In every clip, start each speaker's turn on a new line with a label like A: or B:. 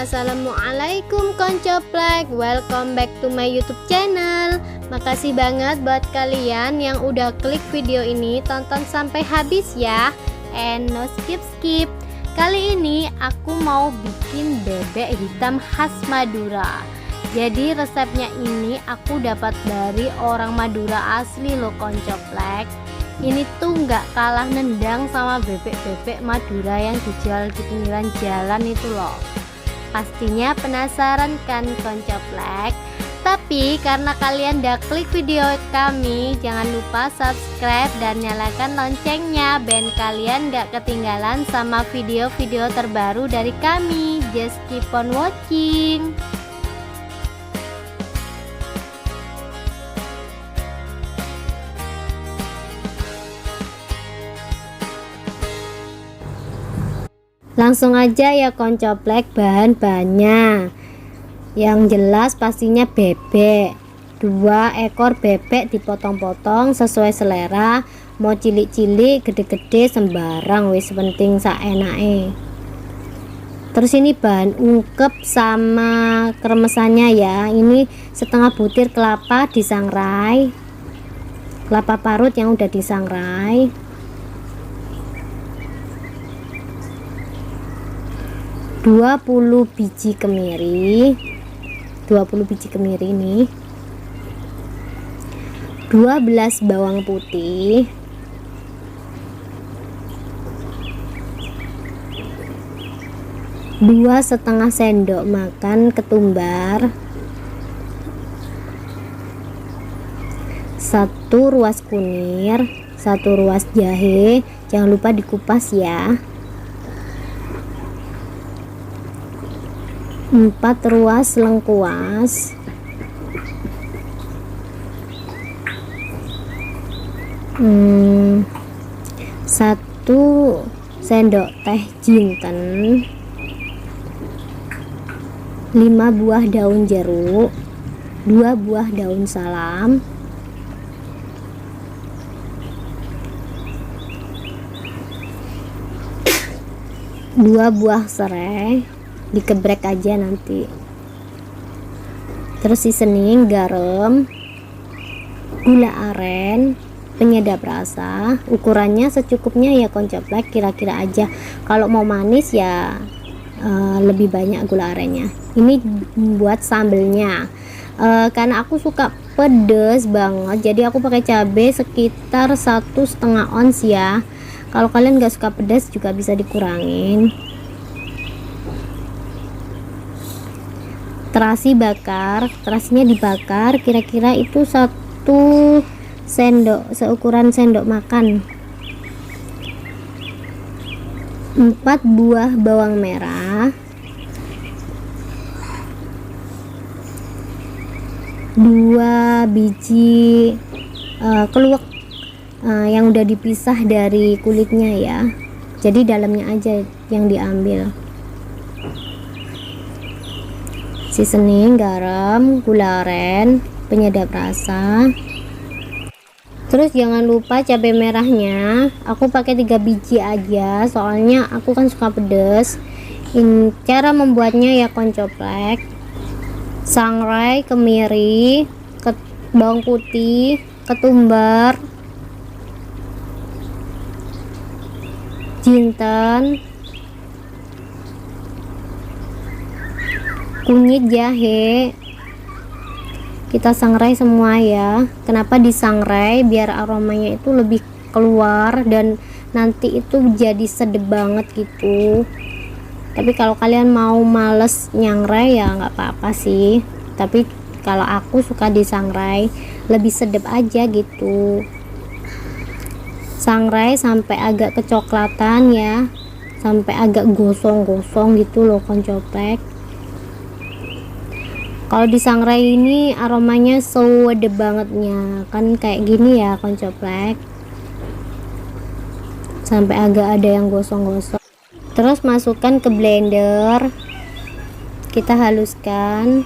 A: Assalamualaikum koncoplek, welcome back to my YouTube channel. Makasih banget buat kalian yang udah klik video ini, tonton sampai habis ya. And no skip. Kali ini aku mau bikin bebek hitam khas Madura. Jadi resepnya ini aku dapat dari orang Madura asli loh koncoplek. Ini tuh nggak kalah nendang sama bebek-bebek Madura yang dijual di pinggiran jalan itu loh. Pastinya penasaran kan koncoplek? Tapi karena kalian udah klik video kami, jangan lupa subscribe dan nyalakan loncengnya biar kalian gak ketinggalan sama video-video terbaru dari kami. Just keep on watching. Langsung aja ya koncoplek, bahan-bahannya. Yang jelas pastinya bebek, 2 ekor bebek dipotong-potong sesuai selera, mau cilik-cilik, gede-gede, sembarang wis, penting saenake. Terus ini bahan ungkep sama kremesannya ya. Ini setengah butir kelapa disangrai, kelapa parut yang udah disangrai, 20 biji kemiri, 20 biji kemiri ini, 12 bawang putih, 2,5 sendok makan ketumbar, 1 ruas kunir, 1 ruas jahe, jangan lupa dikupas ya, 4 ruas lengkuas, 1 sendok teh jinten, 5 buah daun jeruk, 2 buah daun salam, 2 buah serai, dikebrek aja nanti. Terus seasoning, garam, gula aren, penyedap rasa. Ukurannya secukupnya ya koncoplek, kira-kira aja. Kalau mau manis ya lebih banyak gula arennya. Ini buat sambelnya, karena aku suka pedes banget, jadi aku pakai cabai sekitar 1,5 ons ya. Kalau kalian gak suka pedas juga bisa dikurangin. Terasi bakar, terasinya dibakar kira-kira itu 1 sendok, seukuran sendok makan. 4 buah bawang merah, 2 biji keluak yang udah dipisah dari kulitnya ya, jadi dalamnya aja yang diambil. Seasoning, garam, gula aren, penyedap rasa. Terus jangan lupa cabai merahnya, aku pakai 3 biji aja soalnya aku kan suka pedas. Ini cara membuatnya ya koncoplek: sangrai kemiri, bawang putih, ketumbar, jinten, kunyit, jahe, kita sangrai semua ya. Kenapa disangrai? Biar aromanya itu lebih keluar dan nanti itu jadi sedep banget gitu. Tapi kalau kalian mau males nyangrai ya nggak apa-apa sih, tapi kalau aku suka disangrai, lebih sedep aja gitu. Sangrai sampai agak kecoklatan ya, sampai agak gosong-gosong gitu loh koncoplek. Kalau disangrai ini aromanya sedep bangetnya kan, kayak gini ya koncoplek, sampai agak ada yang gosong-gosong. Terus masukkan ke blender, kita haluskan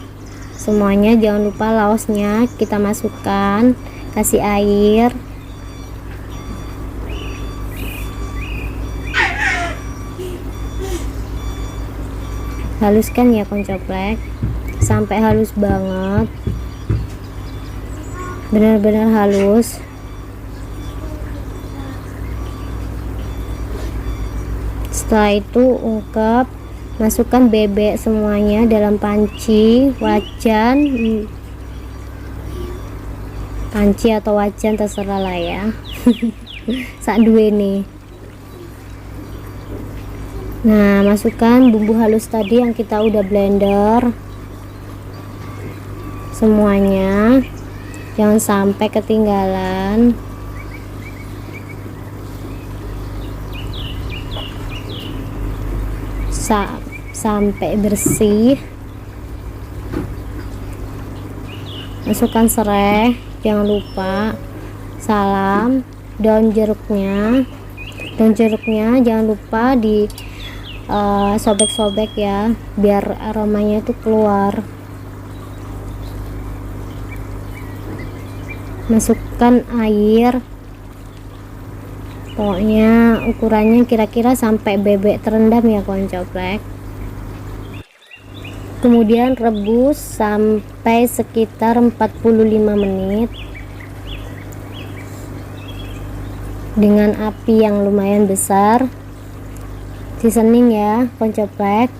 A: semuanya. Jangan lupa laosnya kita masukkan, kasih air, haluskan ya koncoplek sampai halus banget, benar-benar halus. Setelah itu ungkep, masukkan bebek semuanya dalam panci, wajan, panci atau wajan terserah lah ya. Sak duwe nih. Nah, masukkan bumbu halus tadi yang kita udah blender semuanya, jangan sampai ketinggalan. Sampai bersih. Masukkan serai, jangan lupa. Salam. Daun jeruknya jangan lupa di sobek-sobek ya, biar aromanya itu keluar. Masukkan air, pokoknya ukurannya kira-kira sampai bebek terendam ya koncoplek. Kemudian rebus sampai sekitar 45 menit dengan api yang lumayan besar. Seasoning ya koncoplek,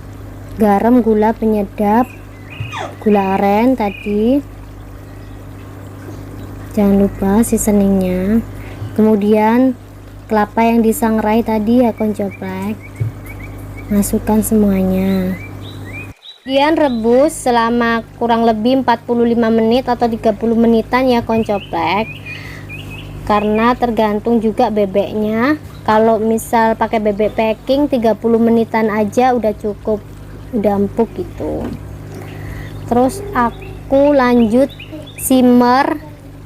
A: garam, gula penyedap, gula aren tadi, jangan lupa seasoningnya. Kemudian kelapa yang disangrai tadi ya koncoplek, masukkan semuanya. Kemudian rebus selama kurang lebih 45 menit atau 30 menitan ya koncoplek, karena tergantung juga bebeknya. Kalau misal pakai bebek packing 30 menitan aja udah cukup, udah empuk gitu. Terus aku lanjut simmer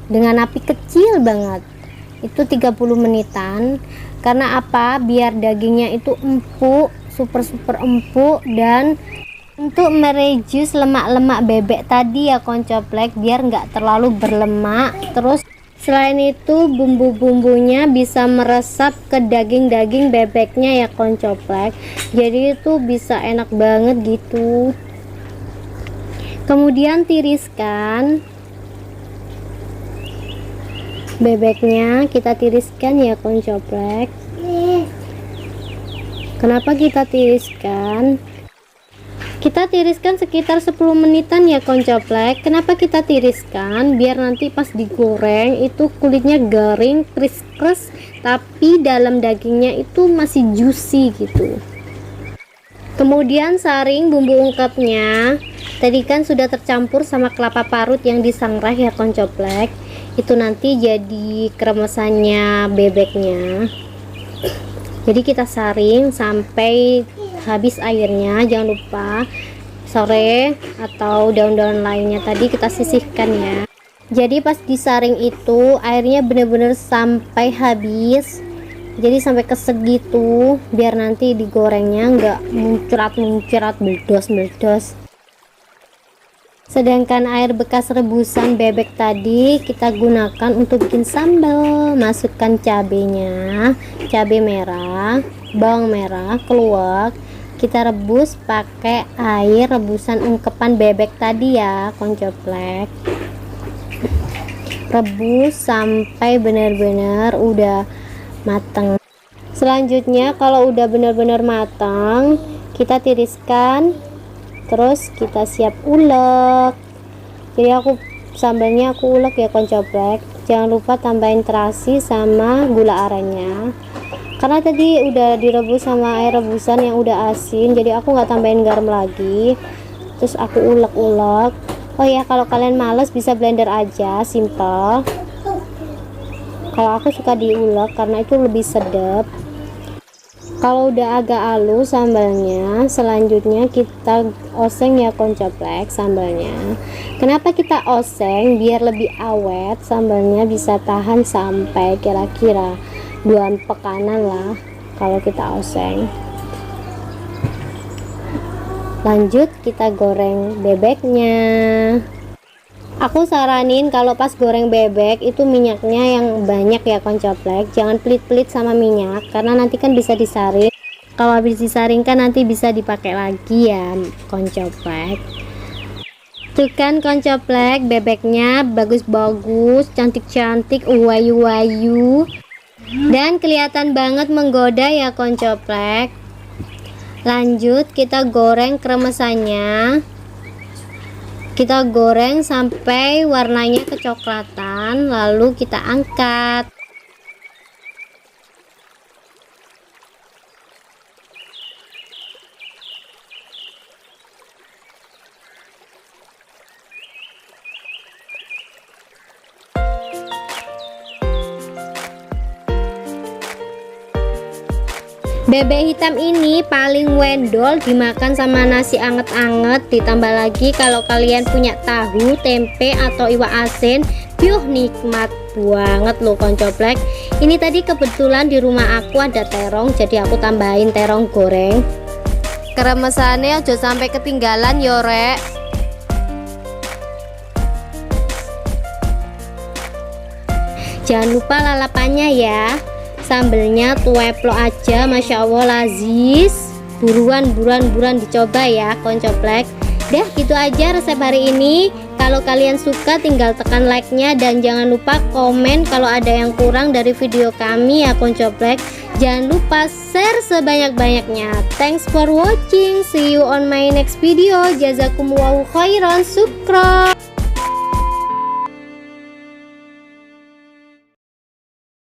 A: dengan api kecil banget, itu 30 menitan. Karena apa? Biar dagingnya itu empuk, super empuk, dan untuk mereduce lemak-lemak bebek tadi ya koncoplek, biar nggak terlalu berlemak. Terus selain itu bumbu-bumbunya bisa meresap ke daging-daging bebeknya ya koncoplek, jadi itu bisa enak banget gitu. Kemudian tiriskan bebeknya, kita tiriskan ya koncoplek. Kenapa kita tiriskan? Kita tiriskan sekitar 10 menitan ya koncoplek. Kenapa kita tiriskan? Biar nanti pas digoreng itu kulitnya garing, kris-kris, tapi dalam dagingnya itu masih juicy gitu. Kemudian saring bumbu ungkepnya. Tadi kan sudah tercampur sama kelapa parut yang disangrai ya koncoplek. Itu nanti jadi kremesannya bebeknya. Jadi kita saring sampai habis airnya. Jangan lupa serai atau daun-daun lainnya tadi kita sisihkan ya. Jadi pas disaring itu airnya bener-bener sampai habis, jadi sampai kesegitu, biar nanti digorengnya nggak muncrat meledos. Sedangkan air bekas rebusan bebek tadi kita gunakan untuk bikin sambal. Masukkan cabenya, cabai merah, bawang merah, keluak. Kita rebus pakai air rebusan ungkepan bebek tadi ya koncoplek. Rebus sampai benar-benar udah matang. Selanjutnya kalau udah benar-benar matang, kita tiriskan. Terus kita siap ulek. Jadi sambalnya aku ulek ya koncoplek. Jangan lupa tambahin terasi sama gula arennya. Karena tadi udah direbus sama air rebusan yang udah asin, jadi aku nggak tambahin garam lagi. Terus aku ulek-ulek. Oh ya, kalau kalian males bisa blender aja, simple. Kalau aku suka diulek karena itu lebih sedap. Kalau udah agak halus sambalnya, selanjutnya kita oseng ya koncoplek sambalnya. Kenapa kita oseng? Biar lebih awet, sambalnya bisa tahan sampai kira-kira 2 pekanan lah kalau kita oseng. Lanjut kita goreng bebeknya. Aku saranin kalau pas goreng bebek itu minyaknya yang banyak ya koncoplek, jangan pelit-pelit sama minyak karena nanti kan bisa disaring. Kalau habis disaringkan nanti bisa dipakai lagi ya koncoplek. Tuh kan koncoplek, bebeknya bagus-bagus, cantik-cantik, wayu-wayu, dan kelihatan banget menggoda ya koncoplek. Lanjut kita goreng kremesannya. Kita goreng sampai warnanya kecoklatan, lalu kita angkat. Bebek hitam ini paling wendol dimakan sama nasi anget-anget, ditambah lagi kalau kalian punya tahu, tempe atau iwak asin, nikmat banget loh koncoplek. Ini tadi kebetulan di rumah aku ada terong, jadi aku tambahin terong goreng. Kremesannya aja sampai ketinggalan yo rek. Jangan lupa lalapannya ya. Sambelnya tueplok aja, masya Allah lazis. Buruan dicoba ya koncoplek. Dah gitu aja resep hari ini. Kalau kalian suka tinggal tekan like-nya, dan jangan lupa komen kalau ada yang kurang dari video kami ya koncoplek. Jangan lupa share sebanyak-banyaknya. Thanks for watching. See you on my next video. Jazakumullahu khairan. Syukron.